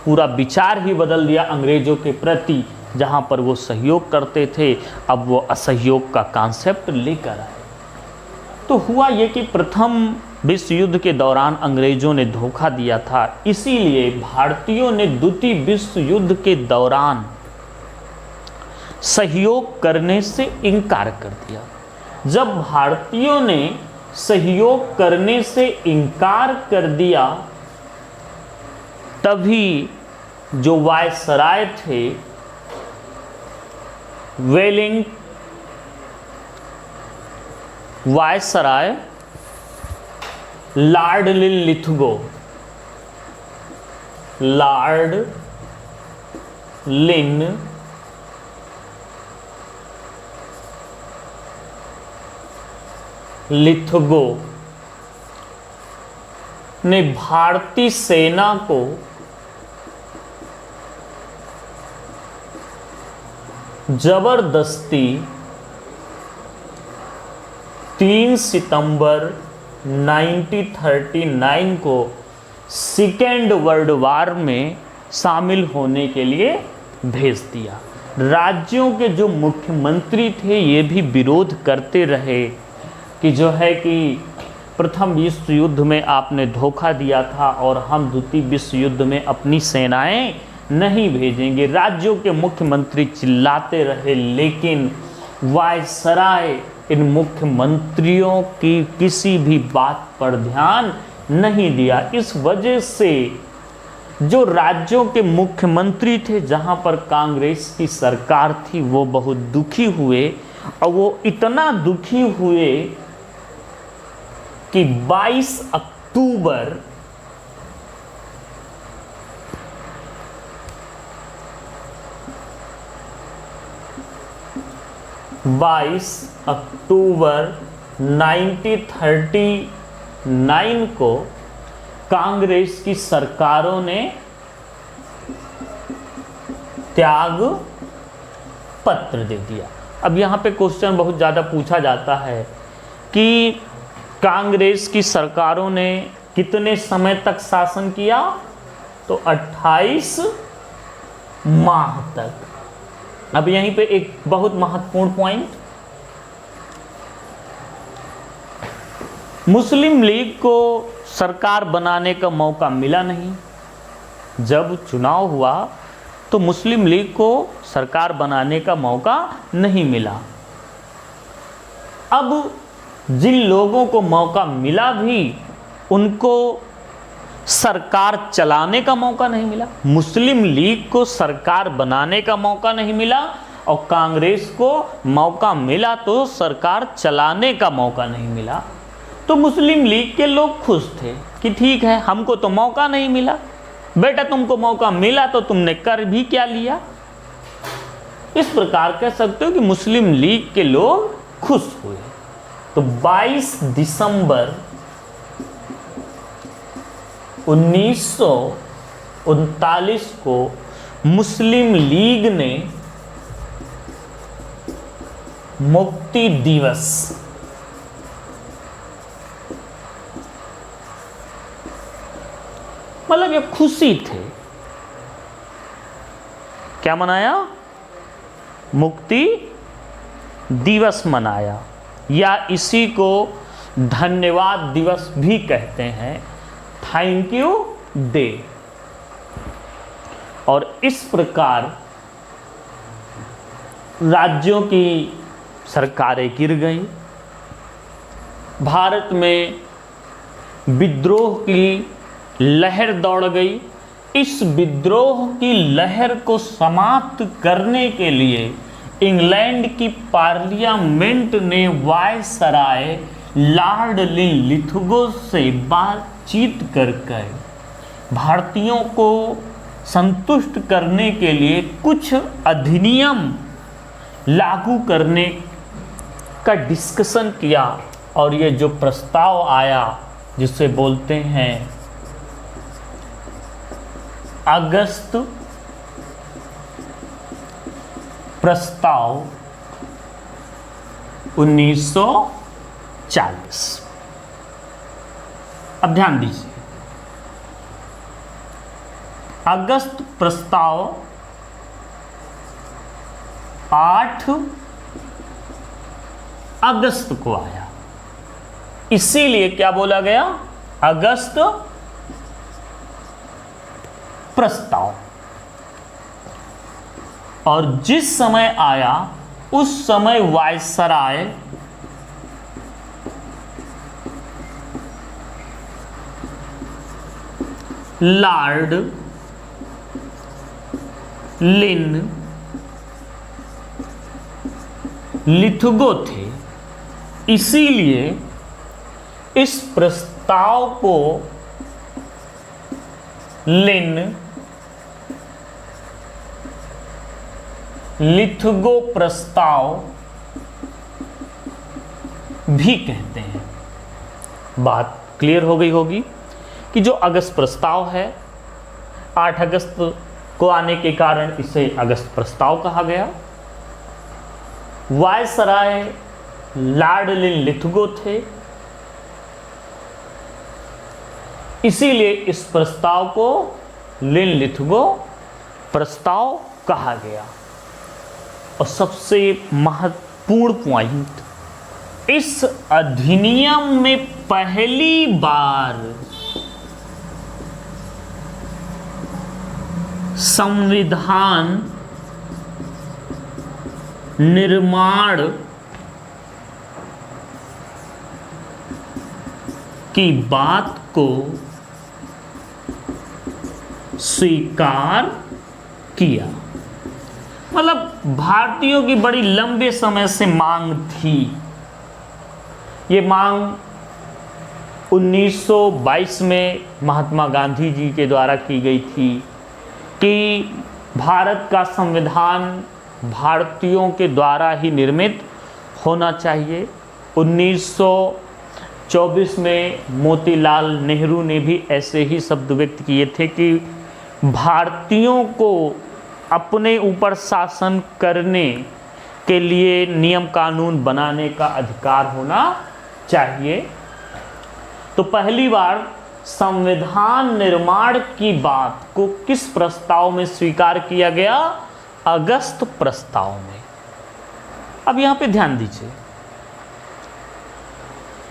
पूरा विचार ही बदल दिया अंग्रेजों के प्रति। जहां पर वो सहयोग करते थे, अब वो असहयोग का कॉन्सेप्ट लेकर आए। तो हुआ ये कि प्रथम विश्व युद्ध के दौरान अंग्रेजों ने धोखा दिया था, इसीलिए भारतीयों ने द्वितीय विश्व युद्ध के दौरान सहयोग करने से इनकार कर दिया। जब भारतीयों ने सहयोग करने से इनकार कर दिया, तभी जो वायसराय थे वायसराय लॉर्ड लिथगो ने भारतीय सेना को जबरदस्ती 3 सितंबर 1939 को सेकेंड वर्ल्ड वार में शामिल होने के लिए भेज दिया। राज्यों के जो मुख्यमंत्री थे ये भी विरोध करते रहे कि जो है कि प्रथम विश्व युद्ध में आपने धोखा दिया था और हम द्वितीय विश्व युद्ध में अपनी सेनाएं नहीं भेजेंगे। राज्यों के मुख्यमंत्री चिल्लाते रहे, लेकिन वायसराय इन मुख्यमंत्रियों की किसी भी बात पर ध्यान नहीं दिया। इस वजह से जो राज्यों के मुख्यमंत्री थे, जहां पर कांग्रेस की सरकार थी, वो बहुत दुखी हुए। और वो इतना दुखी हुए कि 22 अक्टूबर 1939 को कांग्रेस की सरकारों ने त्याग पत्र दे दिया। अब यहाँ पे क्वेश्चन बहुत ज़्यादा पूछा जाता है कि कांग्रेस की सरकारों ने कितने समय तक शासन किया, तो 28 माह तक। अब यहीं पे एक बहुत महत्वपूर्ण पॉइंट, मुस्लिम लीग को सरकार बनाने का मौका मिला नहीं। जब चुनाव हुआ तो मुस्लिम लीग को सरकार बनाने का मौका नहीं मिला। अब जिन लोगों को मौका मिला भी, उनको सरकार चलाने का मौका नहीं मिला। मुस्लिम लीग को सरकार बनाने का मौका नहीं मिला और कांग्रेस को मौका मिला तो सरकार चलाने का मौका नहीं मिला। तो मुस्लिम लीग के लोग खुश थे कि ठीक है, हमको तो मौका नहीं मिला, बेटा तुमको मौका मिला तो तुमने कर भी क्या लिया। इस प्रकार कह सकते हो कि मुस्लिम लीग के लोग खुश हुए। तो 22 दिसंबर 1939 को मुस्लिम लीग ने मुक्ति दिवस मतलब ये खुशी थे, क्या मनाया, मुक्ति दिवस मनाया, या इसी को धन्यवाद दिवस भी कहते हैं, थैंक यू डे। और इस प्रकार राज्यों की सरकारें गिर गई। भारत में विद्रोह की लहर दौड़ गई। इस विद्रोह की लहर को समाप्त करने के लिए इंग्लैंड की पार्लियामेंट ने वायसराय लॉर्ड लिथगो से बातचीत करके भारतीयों को संतुष्ट करने के लिए कुछ अधिनियम लागू करने का डिस्कशन किया। और ये जो प्रस्ताव आया, जिसे बोलते हैं अगस्त प्रस्ताव 1940। अब ध्यान दीजिए, अगस्त प्रस्ताव 8 अगस्त को आया, इसीलिए क्या बोला गया, अगस्त प्रस्ताव। और जिस समय आया उस समय वायसराय लॉर्ड लिन लिथगो थे, इसीलिए इस प्रस्ताव को लिन लिथगो प्रस्ताव भी कहते हैं। बात क्लियर हो गई होगी कि जो अगस्त प्रस्ताव है 8 अगस्त को आने के कारण इसे अगस्त प्रस्ताव कहा गया। वायसराय लॉर्ड लिन लिथगो थे, इसीलिए इस प्रस्ताव को लिन लिथगो प्रस्ताव कहा गया। और सबसे महत्वपूर्ण पॉइंट, इस अधिनियम में पहली बार संविधान निर्माण की बात को स्वीकार किया। मतलब भारतीयों की बड़ी लंबे समय से मांग थी। ये मांग 1922 में महात्मा गांधी जी के द्वारा की गई थी कि भारत का संविधान भारतीयों के द्वारा ही निर्मित होना चाहिए। 1924 में मोतीलाल नेहरू ने भी ऐसे ही शब्द व्यक्त किए थे कि भारतीयों को अपने ऊपर शासन करने के लिए नियम कानून बनाने का अधिकार होना चाहिए। तो पहली बार संविधान निर्माण की बात को किस प्रस्ताव में स्वीकार किया गया, अगस्त प्रस्ताव में। अब यहां पे ध्यान दीजिए,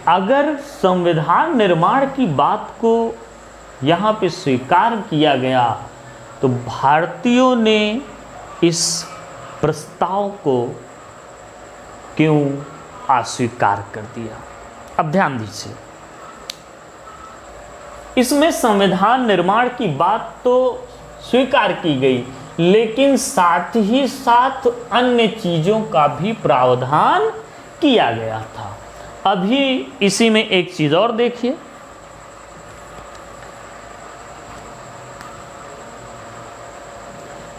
अगर संविधान निर्माण की बात को यहां पे स्वीकार किया गया तो भारतीयों ने इस प्रस्ताव को क्यों अस्वीकार कर दिया। अब ध्यान दीजिए, इसमें संविधान निर्माण की बात तो स्वीकार की गई, लेकिन साथ ही साथ अन्य चीजों का भी प्रावधान किया गया था। अभी इसी में एक चीज और देखिए,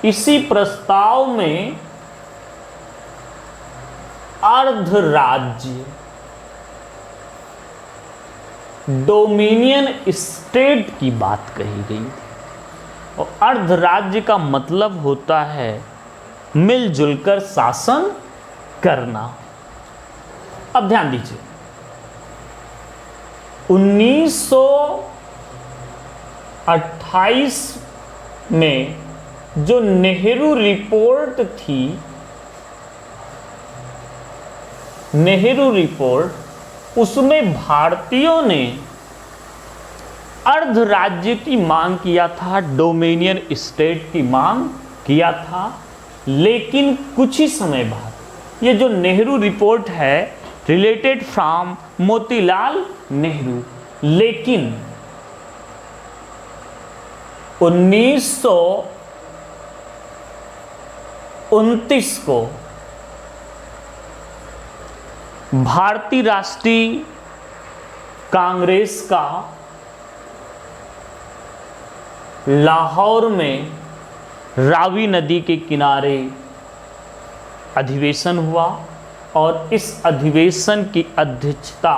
इसी प्रस्ताव में अर्ध राज्य डोमिनियन स्टेट की बात कही गई थी। और अर्ध राज्य का मतलब होता है मिलजुल कर शासन करना। अब ध्यान दीजिए, 1928 में जो नेहरू रिपोर्ट थी, नेहरू रिपोर्ट, उसमें भारतीयों ने अर्ध राज्य की मांग किया था, डोमिनियन स्टेट की मांग किया था। लेकिन कुछ ही समय बाद ये जो नेहरू रिपोर्ट है रिलेटेड फ्रॉम मोतीलाल नेहरू, लेकिन 1929 को भारतीय राष्ट्रीय कांग्रेस का लाहौर में रावी नदी के किनारे अधिवेशन हुआ और इस अधिवेशन की अध्यक्षता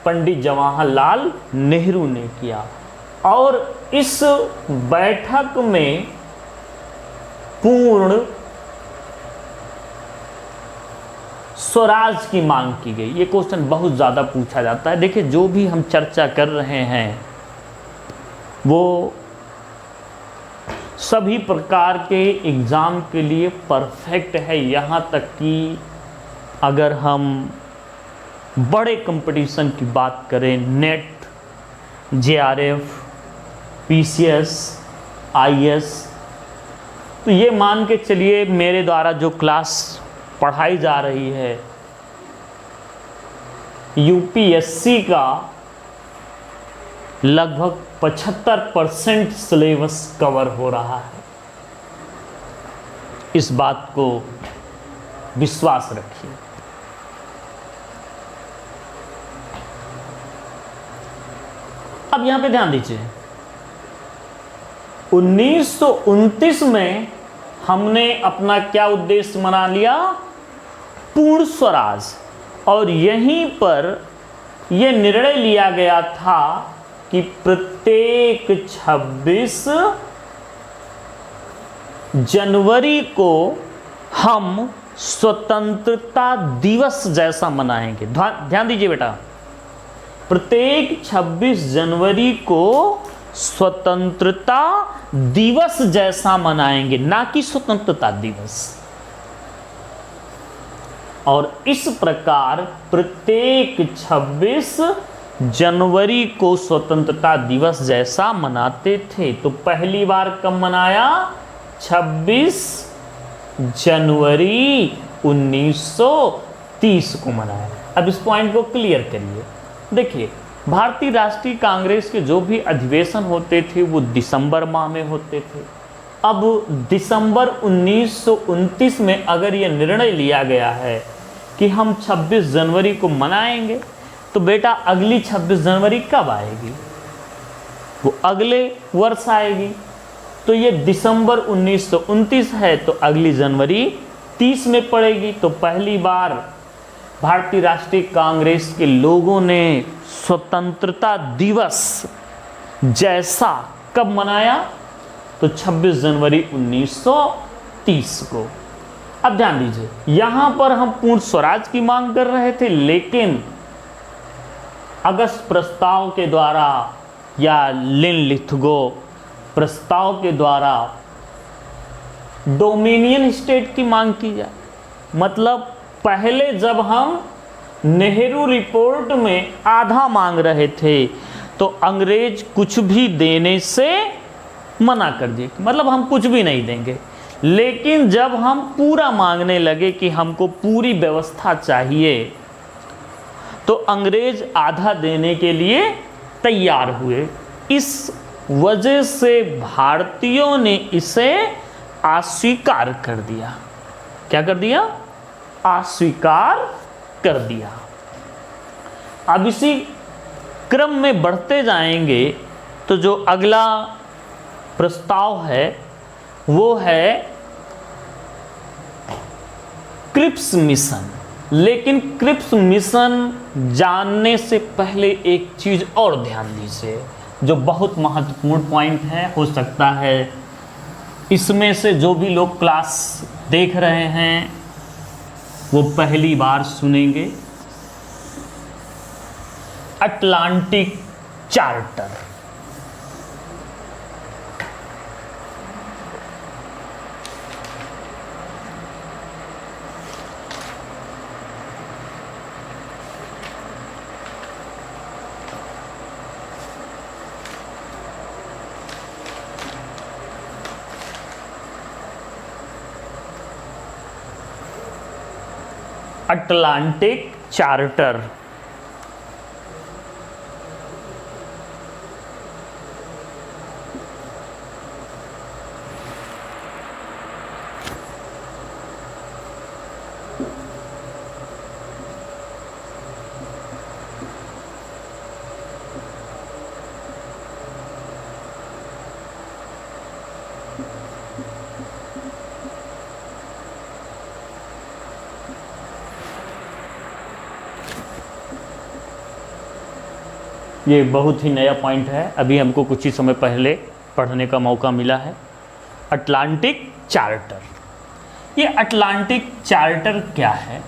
पंडित जवाहरलाल नेहरू ने किया। और इस बैठक में पूर्ण स्वराज की मांग की गई। ये क्वेश्चन बहुत ज़्यादा पूछा जाता है। देखिए, जो भी हम चर्चा कर रहे हैं वो सभी प्रकार के एग्ज़ाम के लिए परफेक्ट है। यहाँ तक कि अगर हम बड़े कंपटीशन की बात करें, नेट, जेआरएफ, पीसीएस, आईएएस, तो ये मान के चलिए मेरे द्वारा जो क्लास पढ़ाई जा रही है, यूपीएससी का लगभग 75% सिलेबस कवर हो रहा है। इस बात को विश्वास रखिए। अब यहां पे ध्यान दीजिए, 1929 में हमने अपना क्या उद्देश्य मना लिया? पूर्ण स्वराज। और यहीं पर यह निर्णय लिया गया था कि प्रत्येक 26 जनवरी को हम स्वतंत्रता दिवस जैसा मनाएंगे। ध्यान दीजिए बेटा, प्रत्येक 26 जनवरी को स्वतंत्रता दिवस जैसा मनाएंगे, ना कि स्वतंत्रता दिवस। और इस प्रकार प्रत्येक 26 जनवरी को स्वतंत्रता दिवस जैसा मनाते थे। तो पहली बार कब मनाया? 26 जनवरी 1930 को मनाया। अब इस पॉइंट को क्लियर करिए। देखिए, भारतीय राष्ट्रीय कांग्रेस के जो भी अधिवेशन होते थे वो दिसंबर माह में होते थे। अब दिसंबर 1929 में अगर ये निर्णय लिया गया है कि हम 26 जनवरी को मनाएंगे, तो बेटा अगली 26 जनवरी कब आएगी? वो अगले वर्ष आएगी। तो ये दिसंबर 1929 है, तो अगली जनवरी 30 में पड़ेगी। तो पहली बार भारतीय राष्ट्रीय कांग्रेस के लोगों ने स्वतंत्रता दिवस जैसा कब मनाया? तो 26 जनवरी 1930 को। अब ध्यान दीजिए, यहां पर हम पूर्ण स्वराज की मांग कर रहे थे, लेकिन अगस्त प्रस्ताव के द्वारा या लिनलिथगो प्रस्ताव के द्वारा डोमिनियन स्टेट की मांग की जाए। मतलब पहले जब हम नेहरू रिपोर्ट में आधा मांग रहे थे तो अंग्रेज कुछ भी देने से मना कर दिए, मतलब हम कुछ भी नहीं देंगे। लेकिन जब हम पूरा मांगने लगे कि हमको पूरी व्यवस्था चाहिए, तो अंग्रेज आधा देने के लिए तैयार हुए। इस वजह से भारतीयों ने इसे अस्वीकार कर दिया। क्या कर दिया? अस्वीकार कर दिया। अब इसी क्रम में बढ़ते जाएंगे तो जो अगला प्रस्ताव है वो है क्रिप्स मिशन। लेकिन क्रिप्स मिशन जानने से पहले एक चीज और ध्यान दीजिए, जो बहुत महत्वपूर्ण पॉइंट है। हो सकता है इसमें से जो भी लोग क्लास देख रहे हैं वो पहली बार सुनेंगे। Atlantic charter. Atlantic charter. ये बहुत ही नया पॉइंट है, अभी हमको कुछ ही समय पहले पढ़ने का मौका मिला है। Atlantic charter. ये अटलांटिक चार्टर क्या है?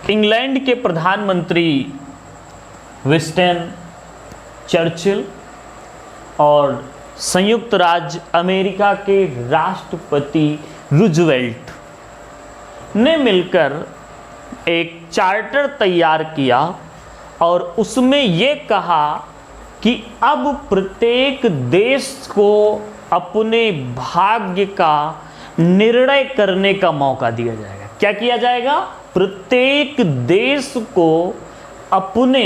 इंग्लैंड के प्रधानमंत्री विंस्टन चर्चिल और संयुक्त राज्य अमेरिका के राष्ट्रपति रूजवेल्ट ने मिलकर एक चार्टर तैयार किया और उसमें ये कहा कि अब प्रत्येक देश को अपने भाग्य का निर्णय करने का मौका दिया जाएगा। क्या किया जाएगा? प्रत्येक देश को अपने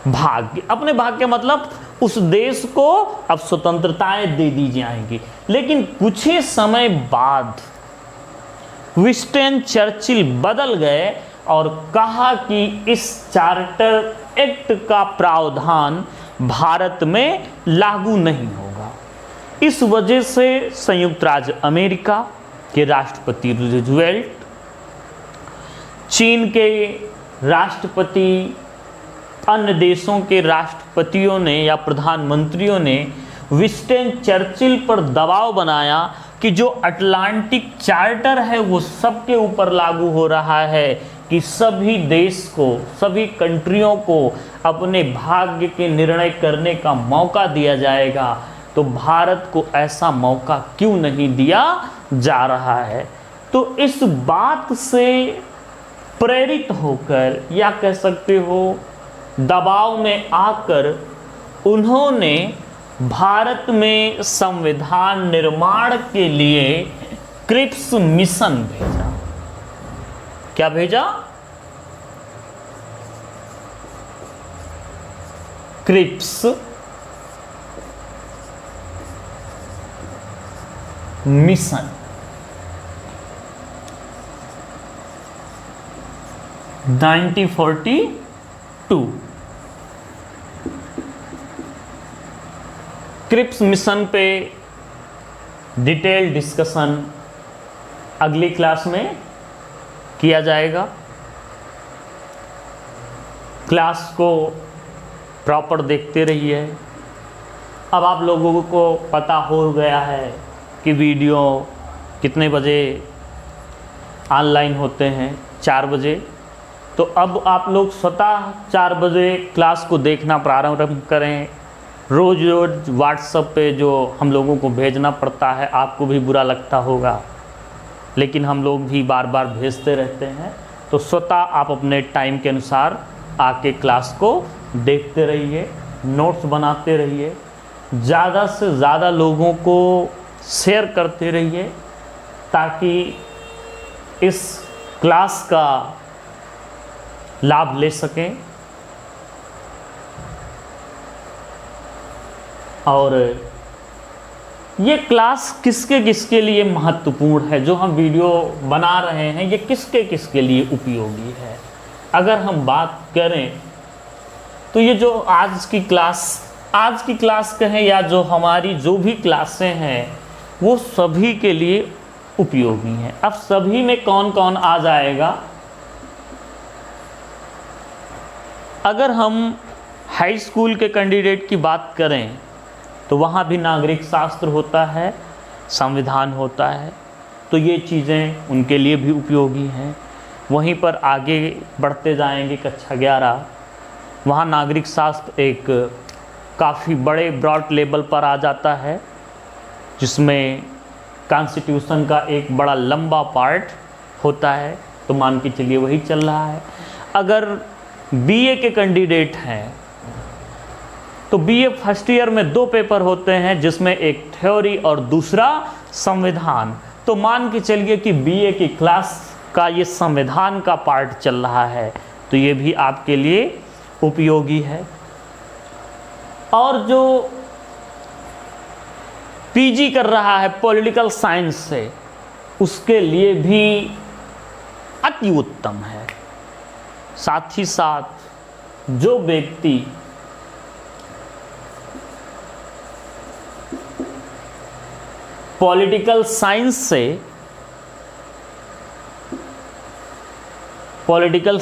भाग्य मतलब उस देश को अब स्वतंत्रताएं दे दी जाएंगी। लेकिन कुछ ही समय बाद विंस्टन चर्चिल बदल गए और कहा कि इस चार्टर एक्ट का प्रावधान भारत में लागू नहीं होगा। इस वजह से संयुक्त राज्य अमेरिका के राष्ट्रपति रूजवेल्ट, चीन के राष्ट्रपति, अन्य देशों के राष्ट्रपतियों ने या प्रधानमंत्रियों ने विंस्टन चर्चिल पर दबाव बनाया कि जो अटलांटिक चार्टर है वो सबके ऊपर लागू हो रहा है कि सभी देश को, सभी कंट्रियों को अपने भाग्य के निर्णय करने का मौका दिया जाएगा। तो भारत को ऐसा मौका क्यों नहीं दिया जा रहा है? तो इस बात से प्रेरित होकर या कह सकते हो दबाव में आकर उन्होंने भारत में संविधान निर्माण के लिए क्रिप्स मिशन भेजा। क्या भेजा? Cripps mission. 1942 क्रिप्स मिशन पे डिटेल डिस्कशन अगली क्लास में किया जाएगा। क्लास को प्रॉपर देखते रहिए। अब आप लोगों को पता हो गया है कि वीडियो कितने बजे ऑनलाइन होते हैं, 4 बजे। तो अब आप लोग स्वतः 4 बजे क्लास को देखना प्रारंभ करें। रोज़ रोज़ व्हाट्सएप पे जो हम लोगों को भेजना पड़ता है, आपको भी बुरा लगता होगा, लेकिन हम लोग भी बार बार भेजते रहते हैं। तो स्वतः आप अपने टाइम के अनुसार आके क्लास को देखते रहिए, नोट्स बनाते रहिए, ज़्यादा से ज़्यादा लोगों को शेयर करते रहिए ताकि इस क्लास का लाभ ले सकें। और ये क्लास किसके किसके लिए महत्वपूर्ण है, जो हम वीडियो बना रहे हैं ये किसके किसके लिए उपयोगी है? अगर हम बात करें तो ये जो आज की क्लास कहें या जो हमारी जो भी क्लासें हैं वो सभी के लिए उपयोगी हैं। अब सभी में कौन कौन आ जाएगा? अगर हम हाई स्कूल के कैंडिडेट की बात करें तो वहाँ भी नागरिक शास्त्र होता है, संविधान होता है, तो ये चीज़ें उनके लिए भी उपयोगी हैं। वहीं पर आगे बढ़ते जाएंगे कक्षा 11, वहाँ नागरिक शास्त्र एक काफ़ी बड़े ब्रॉड लेवल पर आ जाता है, जिसमें कॉन्स्टिट्यूशन का एक बड़ा लंबा पार्ट होता है। तो मान के चलिए वही चल रहा है। अगर बीए के कैंडिडेट हैं तो बीए फर्स्ट ईयर में 2 पेपर होते हैं, जिसमें एक थ्योरी और दूसरा संविधान। तो मान के चलिए कि बीए की क्लास का ये संविधान का पार्ट चल रहा है, तो ये भी आपके लिए उपयोगी है। और जो पीजी कर रहा है पॉलिटिकल साइंस से, उसके लिए भी अति उत्तम है। साथ ही साथ जो व्यक्ति पॉलिटिकल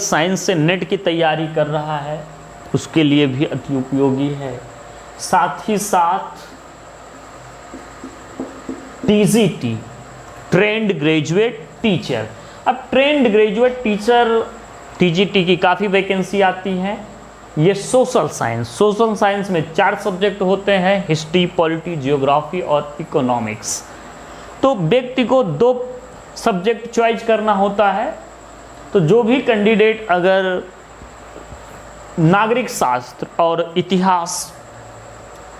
साइंस से नेट की तैयारी कर रहा है, उसके लिए भी अति उपयोगी है। साथ ही साथ टीजीटी, ट्रेंड ग्रेजुएट टीचर, अब ट्रेंड ग्रेजुएट टीचर टीजीटी की काफ़ी वैकेंसी आती हैं। ये सोशल साइंस में 4 सब्जेक्ट होते हैं, हिस्ट्री, पॉलिटी, जियोग्राफी और इकोनॉमिक्स। तो व्यक्ति को 2 सब्जेक्ट चॉइस करना होता है। तो जो भी कैंडिडेट अगर नागरिक शास्त्र और इतिहास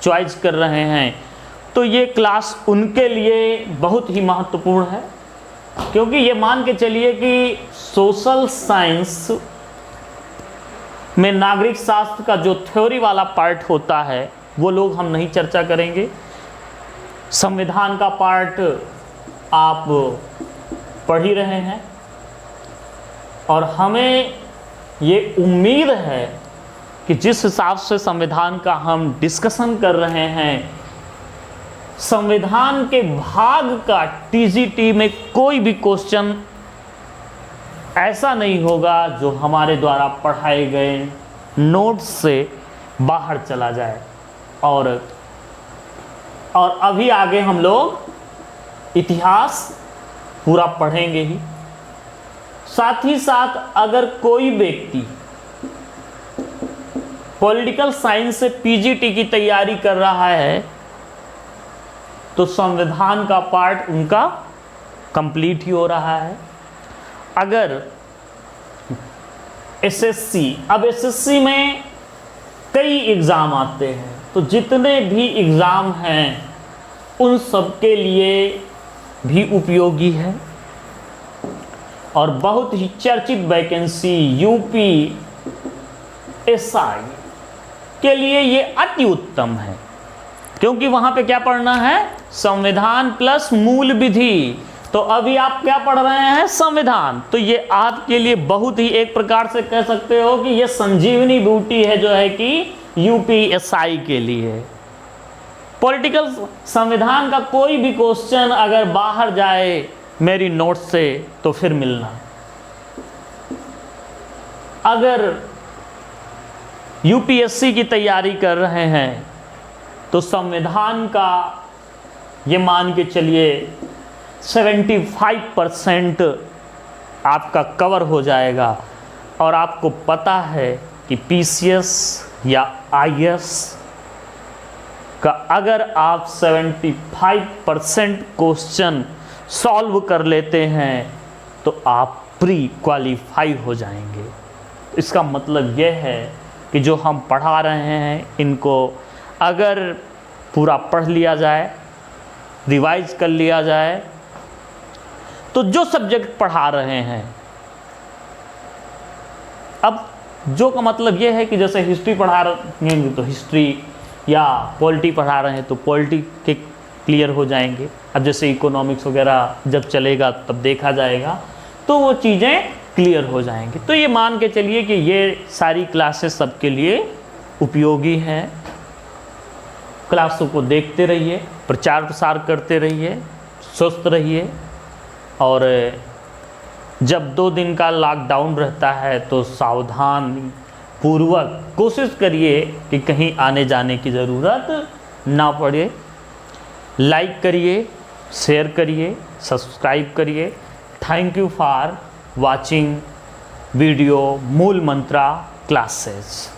चॉइस कर रहे हैं तो ये क्लास उनके लिए बहुत ही महत्वपूर्ण है, क्योंकि ये मान के चलिए कि सोशल साइंस में नागरिक शास्त्र का जो थ्योरी वाला पार्ट होता है वो लोग हम नहीं चर्चा करेंगे। संविधान का पार्ट आप पढ़ ही रहे हैं और हमें ये उम्मीद है कि जिस हिसाब से संविधान का हम डिस्कशन कर रहे हैं, संविधान के भाग का टीजीटी में कोई भी क्वेश्चन ऐसा नहीं होगा जो हमारे द्वारा पढ़ाए गए नोट्स से बाहर चला जाए। और अभी आगे हम लोग इतिहास पूरा पढ़ेंगे ही। साथ ही साथ अगर कोई व्यक्ति पॉलिटिकल साइंस से पीजीटी की तैयारी कर रहा है तो संविधान का पार्ट उनका कंप्लीट ही हो रहा है। अगर एसएससी, अब एसएससी में कई एग्ज़ाम आते हैं, तो जितने भी एग्ज़ाम हैं उन सब के लिए भी उपयोगी है और बहुत ही चर्चित वैकेंसी यूपी एसआई के लिए ये अति उत्तम है, क्योंकि वहाँ पे क्या पढ़ना है, संविधान प्लस मूल विधि। तो अभी आप क्या पढ़ रहे हैं, संविधान। तो ये आपके लिए बहुत ही एक प्रकार से कह सकते हो कि ये संजीवनी बूटी है जो है कि यूपीएसआई के लिए। पॉलिटिकल संविधान का कोई भी क्वेश्चन अगर बाहर जाए मेरी नोट से तो फिर मिलना। अगर यूपीएससी की तैयारी कर रहे हैं तो संविधान का ये मान के चलिए 75% आपका कवर हो जाएगा। और आपको पता है कि पीसीएस या आईएएस का अगर आप 75% क्वेश्चन सॉल्व कर लेते हैं तो आप प्री क्वालिफाई हो जाएंगे। इसका मतलब यह है कि जो हम पढ़ा रहे हैं इनको अगर पूरा पढ़ लिया जाए, रिवाइज कर लिया जाए, तो जो सब्जेक्ट पढ़ा रहे हैं, अब जो का मतलब ये है कि जैसे हिस्ट्री पढ़ा रहे हैं तो हिस्ट्री, या पॉलिटी पढ़ा रहे हैं तो पॉलिटी के क्लियर हो जाएंगे। अब जैसे इकोनॉमिक्स वगैरह जब चलेगा तब देखा जाएगा तो वो चीज़ें क्लियर हो जाएंगी। तो ये मान के चलिए कि ये सारी क्लासेस सबके लिए उपयोगी हैं। क्लासों को देखते रहिए, प्रचार प्रसार करते रहिए, स्वस्थ रहिए। और जब 2 दिन का लॉकडाउन रहता है तो सावधान पूर्वक कोशिश करिए कि कहीं आने जाने की ज़रूरत ना पड़े। लाइक करिए, शेयर करिए, सब्सक्राइब करिए। Thank you for watching video मूल मंत्रा क्लासेस।